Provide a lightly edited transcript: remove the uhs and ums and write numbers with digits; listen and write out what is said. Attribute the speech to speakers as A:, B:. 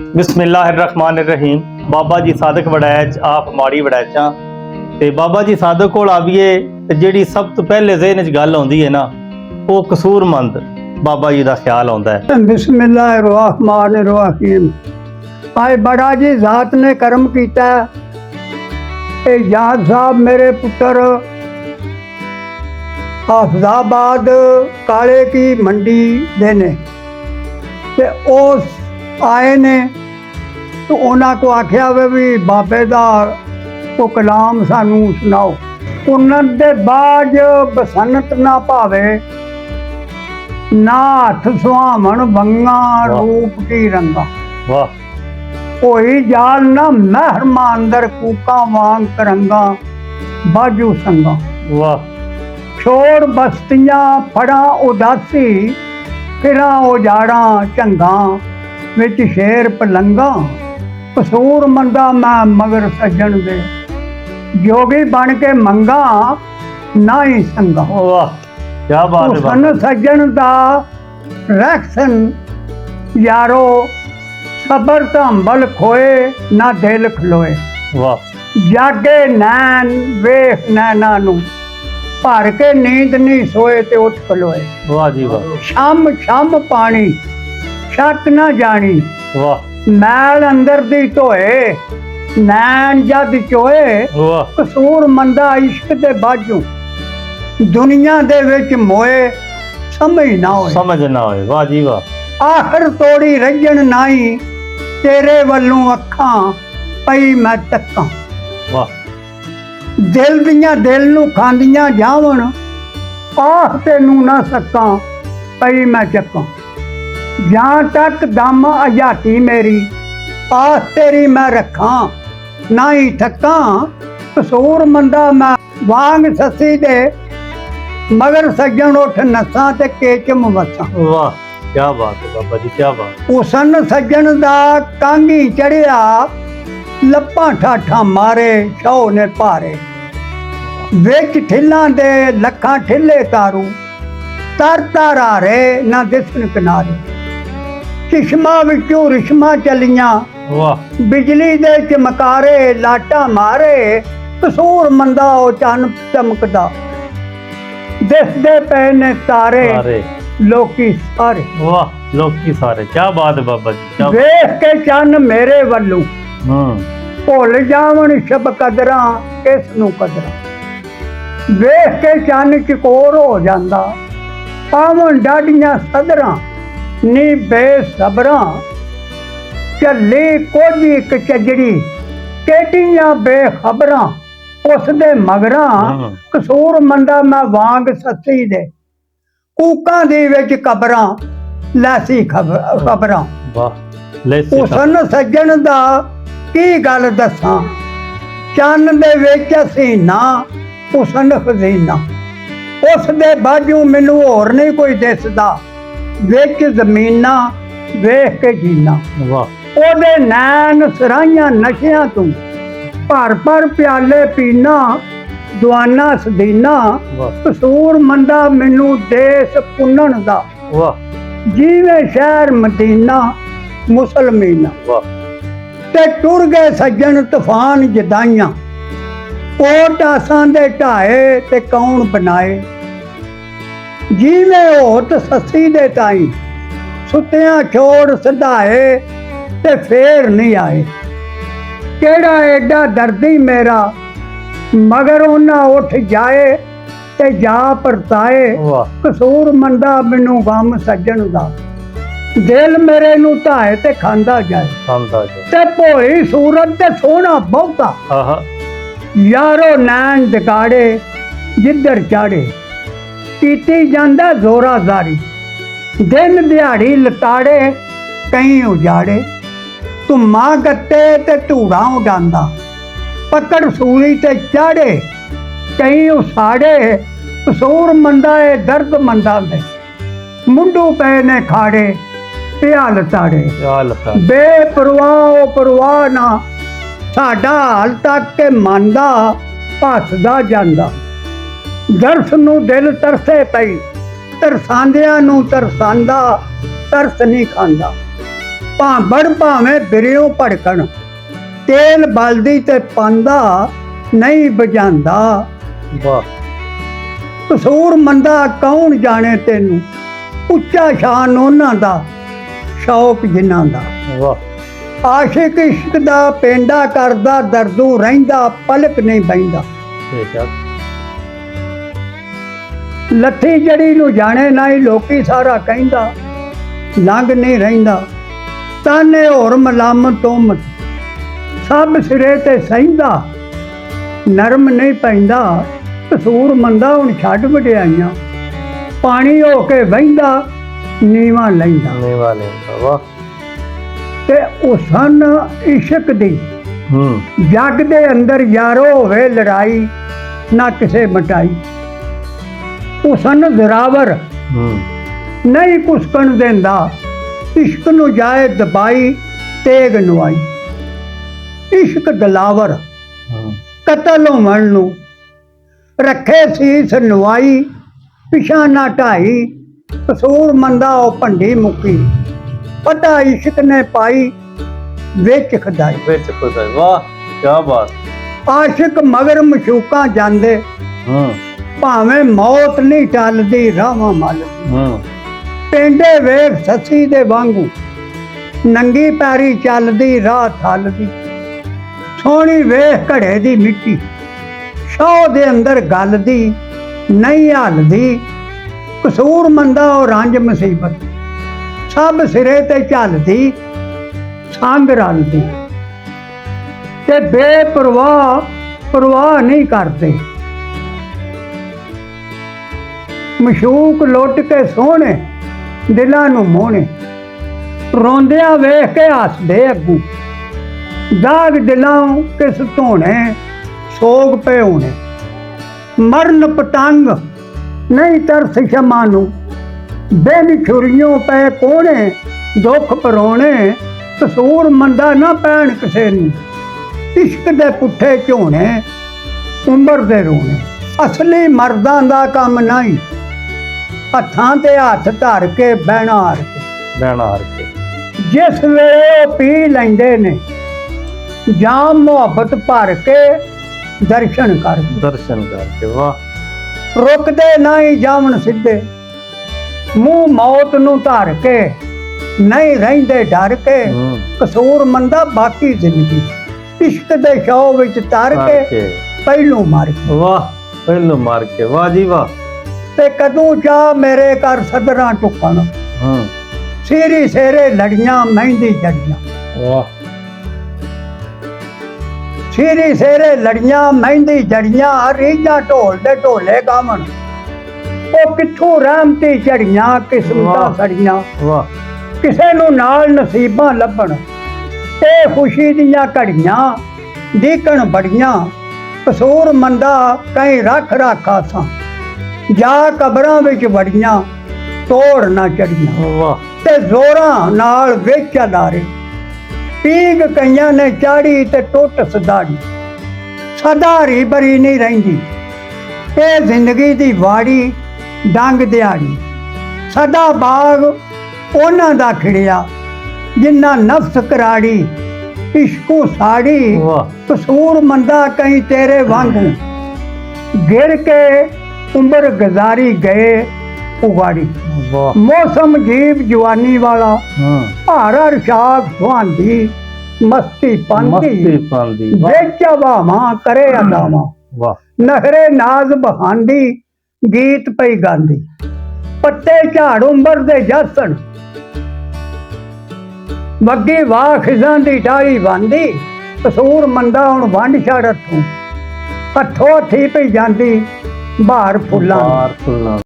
A: बिस्मिल्लाहिर्रहमानिर्रहीम। बाबा जी सादक वड़ैच आप माड़ी वड़ैचा ते बाबा जी सादक कोल आविए ते जेड़ी सब तो पहले ज़हन च गल आउंदी है ना वो कसूरमंद बाबा जी दा ख्याल आउंदा है।
B: बिस्मिल्लाहिर्रहमानिर्रहीम। भाई बड़ा जी जात ने कर्म कीता। याद साहब मेरे पुत्र हाफिजाबाद काले की मंडी देने ते उस आए ने तो उन्होंने को आख्या वे भी बाबे दा को कलाम सानू सुनाओ। उन्होंने बाद बसंत ना भावे ना हथ सुहावन बंगा रूप की रंगा।
A: वाह।
B: कोई जाल ना मेहरमानदर कूका वांग करंगा बाजू संगा।
A: वाह।
B: छोड़ बस्तियां फड़ा उदासी फिरा उजाड़ा चंगा विच शेर पलंगा। कसूर मंदा मैं मगर सज्जन दे जोगी बन के मंगा ना ही संगा।
A: वाह क्या बात है।
B: सन सज्जन दा रैक्सन यारो सबर तंबल खोए ना दिल खलोए।
A: वाह।
B: जागे नैन वेख नैना नू भर के नींद नहीं सोए ते उठ खलोए।
A: वाह जी वाह।
B: छम छम पानी शक ना जानी।
A: वाह।
B: मैल अंदर दी धोए नैन जद चोए।
A: वाह।
B: कसूर मंदा इश्क दे बाजू दुनिया दे विच मोए समझ ना होए।
A: समझ ना होए। वाह जी वाह।
B: आखिर तोड़ी रंजन नाई तेरे वल्लों अखां पई मैं तक्कां।
A: वाह।
B: दिल दियां दिल नू खांदियां जावन आह तेनू ना सकां पई मैं चक्कां। जां तक दम अजाती मेरी आह तेरी मैं रखां ना ही थकां। कसूर मंदा मैं वांग ससी दे मगर सज्जन उठ नसां ते केचम वसां।
A: वाह क्या बात है बाबा जी क्या बात।
B: उसन सज्जन दा कांगी चढ़िया लप्पां ठाठां मारे छौ ने भारे। विच ठिल्लां दे लखां ठिल्ले तारू तर तर हारे ना दिसन किनारे। चिश्मा विचों रिश्मा चलियां
A: वाह।
B: बिजली दे चमकारे लाटा मारे। कसूर मंदा ओ चन चमकदा दिसदे पे ने तारे लोकी सारे।
A: वाह लोकी सारे क्या बात है बाबा जी क्या।
B: वेख के चन मेरे वल्लों भुल जावन शब कदरां किस नू कदरां। वेख के चन चकोर हो जांदा पावन डाडियां सदरां नी बेसबरां। झल्ली कुछ इक चजड़ी केटियां बेखबरां उस दे मगरां। कसूर मंदा मैं वांग ससी दे कूकां दी विच कबरां लैसी खबरां। उसन सज्जन दा की गल दसां चन्न दे विच हसीना उसन खजीना। उस दे बाजू मैनू होर नहीं कोई दिसदा विच जमीना वेख के जीना। ओदे नैन सराइयां नशियां तू भर भर प्याले पीना दुआना सदीना। कसूर मंदा मैनू देश पुन्नण दा जिवें शहर मदीना मुसलमीना। ते टुर गए सज्जन तूफान जदाइयां ओट आसां दे ढाए ते कौन बनाए। जिवें होत ससी दे ताई सुतियां छोड़ सधाए ते फेर नहीं आए। केड़ा एडा दर्दी मेरा मगर उन्ना उठ जाए ते जा परताए। कसूर मंदा मैनू गम सज्जन दा दिल मेरे नू ढाए ते खांदा जाए। ते भोली सूरत ते सोहना बहुता यारो नैन जगाड़े जिधर चाड़े। कीती जांदा जोरा जारी दिन दिहाड़ी लताड़े कहीं उजाड़े। धुम्मा गत्ते ते धूड़ा उडांदा पकड़ सूली ते चाड़े कहीं उसाड़े। कसूर मंदा ए दर्द मंदा दे मुंडू पे ने खाड़े प्याल ताड़े। बेपरवाह परवाह ना साडा हाल तक के मंदा भसदा जांदा। दर्श नू दिल तरसे पई तरसांदियां नू तरसांदा तरस नहीं खांदा। ਭਾਂਬੜ ਭਾਵੇਂ ਬਿਰਿਓ ਭੜਕਣ, ਤੇਲ ਬਲਦੀ ਤੇ ਪਾਂਦਾ ਨਹੀਂ ਬੁਝਾਂਦਾ।
A: ਵਾਹ
B: ਕਸੂਰ ਮੰਦਾ ਕੌਣ ਜਾਣੇ ਤੈਨੂੰ, ਉੱਚਾ ਸ਼ਾਨ ਉਹਨਾਂ ਦਾ, ਸ਼ੌਕ ਜਿਨ੍ਹਾਂ ਦਾ।
A: ਵਾਹ
B: ਆਸ਼ਿਕ ਇਸ਼ਕ ਦਾ ਪੇਂਡਾ ਕਰਦਾ, ਦਰਦੂ ਰਹਿੰਦਾ, ਪਲਕ ਨਹੀਂ ਬਹਿੰਦਾ।
A: ਬੇਸ਼ੱਕ
B: ਲੱਥੀ ਜੜੀ ਨੂੰ ਜਾਣੇ ਨਾ ਹੀ ਲੋਕੀ ਸਾਰਾ ਕਹਿੰਦਾ, ਲੰਘ ਨਹੀਂ ਰਹਿੰਦਾ। ਤਾਨੇ ਹੋਰ ਮਲਾਮ ਤੋਮਤ, ਸਭ ਸਿਰੇ ਤੇ ਸਹਿੰਦਾ, ਨਰਮ ਨਹੀਂ ਪੈਂਦਾ। ਕਸੂਰ ਮੰਦਾ ਹੁਣ ਛੱਡ ਵਡਿਆਈਆਂ, ਪਾਣੀ ਹੋ ਕੇ ਵਹਿੰਦਾ, ਨੀਵਾਂ ਲੈਂਦਾ।
A: ਨੀਵਾ ਲੈਂਦਾ। ਵਾਹ
B: ਤੇ ਉਸਨ ਇਸ਼ਕ ਦੀ ਜੱਗ ਦੇ ਅੰਦਰ ਯਾਰੋ ਹੋਵੇ ਲੜਾਈ, ਨਾ ਕਿਸੇ ਮਟਾਈ। ਉਸਨ ਜ਼ਰਾਵਰ ਨਹੀਂ ਕੁਸਕਣ ਦਿੰਦਾ, ਇਸ਼ਕ ਨੂੰ ਜਾਏ ਦਬਾਈ, ਤੇਗ ਨਵਾਈ। ਇਸ਼ਕ ਦਲਾਵਰ ਕਤਲ ਹੋਣ ਨੂੰ, ਰੱਖੇ ਸੀਸ ਨਵਾਈ, ਪਿਛਾ ਨਾ ਢਾਈ। ਕਸੂਰ ਮੰਦਾ ਉਹ ਭੰਡੀ ਮੁੱਕੀ, ਪਤਾ ਇਸ਼ਕ ਨੇ ਪਾਈ, ਵਿੱਚ ਖਦਾਈ।
A: ਵਿੱਚ ਖੁਦਾ। ਵਾਹ ਕੀ ਬਾਤ।
B: ਆਸ਼ਿਕ ਮਗਰ ਮਸ਼ੂਕਾਂ ਜਾਂਦੇ, ਭਾਵੇਂ ਮੌਤ ਨਹੀਂ ਟਲਦੀ ਰਾਵਾਂ ਮਲ। ਪਿੰਡੇ ਵੇਖ ਸੱਸੀ ਦੇ ਵਾਂਗੂ, ਨੰਗੀ ਪੈਰੀ ਚੱਲਦੀ ਰਾਹ ਥਲਦੀ। ਸੋਹਣੀ ਵੇਖ ਘੜੇ ਦੀ ਮਿੱਟੀ, ਸ਼ੌਹ ਦੇ ਅੰਦਰ ਗਲਦੀ ਨਹੀਂ ਹਲਦੀ। ਕਸੂਰ ਮੰਦਾ ਉਹ ਰੰਜ ਮੁਸੀਬਤ, ਸਭ ਸਿਰੇ ਤੇ ਝੱਲਦੀ, ਸੰਗ ਰਲਦੀ। ਤੇ ਬੇਪਰਵਾਹ ਪਰਵਾਹ ਨਹੀਂ ਕਰਦੇ, ਮਸ਼ੂਕ ਲੁੱਟ ਕੇ ਸੋਹਣੇ, ਦਿਲਾਂ ਨੂੰ ਮੋਹਣੇ। ਰੋਂਦਿਆਂ ਵੇਖ ਕੇ ਹੱਸਦੇ ਅੱਗੂ, ਦਾਗ ਦਿਲਾਂ ਕਿਸ ਧੋਣੇ, ਸੋਗ ਪਏ ਹੋਣੇ। ਮਰਨ ਪਤੰਗ ਨਹੀਂ ਤਰਸ ਸ਼ਮਾ ਨੂੰ, ਬਿਨ ਛੁਰੀਆਂ ਪਏ ਕੋਣੇ, ਦੁੱਖ ਪਰੋਣੇ। ਕਸੂਰ ਮੰਦਾ ਨਾ ਪੈਣ ਕਿਸੇ ਨੂੰ, ਇਸ਼ਕ ਦੇ ਪੁੱਠੇ ਝੋਣੇ, ਉਮਰ ਦੇ ਰੋਣੇ। ਅਸਲੀ ਮਰਦਾਂ ਦਾ ਕੰਮ ਨਹੀਂ, ਹੱਥਾਂ ਤੇ ਹੱਥ ਧਰ ਕੇ ਬਹਿਣਾ ਹਾਰ ਕੇ।
A: ਬਹਿਣਾ ਹਾਰ ਕੇ।
B: ਜਿਸ ਵੇਲੇ ਉਹ ਪੀ ਲੈਂਦੇ ਨੇ ਜਾਮ ਮੁਹੱਬਤ ਭਰ ਕੇ, ਦਰਸ਼ਨ ਕਰਕੇ।
A: ਦਰਸ਼ਨ ਕਰਕੇ। ਵਾਹ
B: ਰੁਕਦੇ ਨਹੀਂ ਜਾਵਣ ਸਿੱਧੇ, ਮੂੰਹ ਮੌਤ ਨੂੰ ਧਰ ਕੇ, ਨਹੀਂ ਰਹਿੰਦੇ ਡਰ ਕੇ। ਕਸੂਰ ਮੰਦਾ ਬਾਕੀ ਜ਼ਿੰਦਗੀ, ਇਸ਼ਕ ਦੇ ਸ਼ੌਹ ਵਿੱਚ ਤਰ ਕੇ, ਪਹਿਲੋਂ ਮਾਰ ਕੇ।
A: ਵਾਹ ਪਹਿਲੋਂ ਮਾਰ ਕੇ। ਵਾਹ ਜੀ ਵਾਹ।
B: ਤੇ ਕਦੋਂ ਚਾਹ ਮੇਰੇ ਘਰ ਸਦਰਾਂ ਟੁੱਕਣ, ਸੀਰੀ ਸੇਰੇ ਲੜੀਆਂ ਮਹਿੰਦੀ ਜੜੀਆਂ।
A: ਵਾਹ
B: ਸੀਰੀ ਸੇਰੇ ਲੜੀਆਂ ਮਹਿੰਦੀ ਜੜੀਆਂ, ਰੀਝਾਂ ਢੋਲ ਦੇ ਢੋਲੇ ਗਾਵਣ। ਉਹ ਕਿੱਥੋਂ ਰਹਿਮਤੀ ਝੜੀਆਂ, ਕਿਸਮਤਾਂ ਸੜੀਆਂ।
A: ਵਾਹ
B: ਕਿਸੇ ਨੂੰ ਨਾਲ ਨਸੀਬਾਂ ਲੱਭਣ, ਇਹ ਖੁਸ਼ੀ ਦੀਆਂ ਘੜੀਆਂ, ਦੀਕਣ ਬੜੀਆਂ। ਕਸੂਰ ਮੰਦਾ ਕਈ ਰੱਖ ਰਾਖਾ ਸਾਂ, ਜਾ ਕਬਰਾਂ ਵਿੱਚ ਵੜੀਆਂ, ਤੋੜ ਨਾ ਚੜੀਆਂ।
A: ਵਾਹ
B: ਤੇ ਜ਼ੋਰਾਂ ਨਾਲ ਵਿੱਚ ਅਦਾਰੇ, ਪੀਂਗ ਕਈਆਂ ਨੇ ਚਾੜੀ ਤੇ ਟੁੱਟ ਸਦਾੜੀ। ਸਦਾ ਹਰੀ ਭਰੀ ਨਹੀਂ ਰਹਿੰਦੀ ਇਹ ਜ਼ਿੰਦਗੀ ਦੀ ਵਾੜੀ, ਡੰਗ ਦਿਹਾੜੀ। ਸਦਾ ਬਾਗ ਉਹਨਾਂ ਦਾ ਖਿੜਿਆ, ਜਿੰਨਾ ਨਫਸ ਕਰਾੜੀ, ਇਸ਼ਕੂ ਸਾੜੀ। ਕਸੂਰ ਮੰਦਾ ਕਈ ਤੇਰੇ ਵਾਂਗੂ, ਗਿਰ ਕੇ ਉਮਰ ਗੁਜ਼ਾਰੀ ਗਏ ਉਗਾੜੀ। ਮੌਸਮ ਜੀਵ ਜਵਾਨੀ ਵਾਲਾ, ਹਰ ਰਸ਼ਾਕ ਸੁਹਾਂਦੀ, ਮਸਤੀ ਪਾਂਦੀ, ਵਿੱਚ ਹਵਾਵਾਂ ਕਰੇ ਅਦਾਵਾਂ। ਨਖਰੇ ਨਾਜ਼ ਬਹਾਂਦੀ, ਗੀਤ ਪਈ ਗਾਂਦੀ। ਪੱਤੇ ਝਾੜ ਉੰਬਰ ਦੇ ਜਾਸਣ, ਵੱਗੀ ਵਾਹ ਖਿਜ਼ਾਂ ਦੀ ਡਾਲੀ ਵਾਂਦੀ। ਕਸੂਰ ਮੰਦਾ ਹੁਣ ਵੰਡ ਛੜ ਹੱਥੋਂ, ਹੱਥੋਂ ਹੱਥੀ ਪਈ ਜਾਂਦੀ, ਬਾਹਰ ਫੁੱਲਾਂ।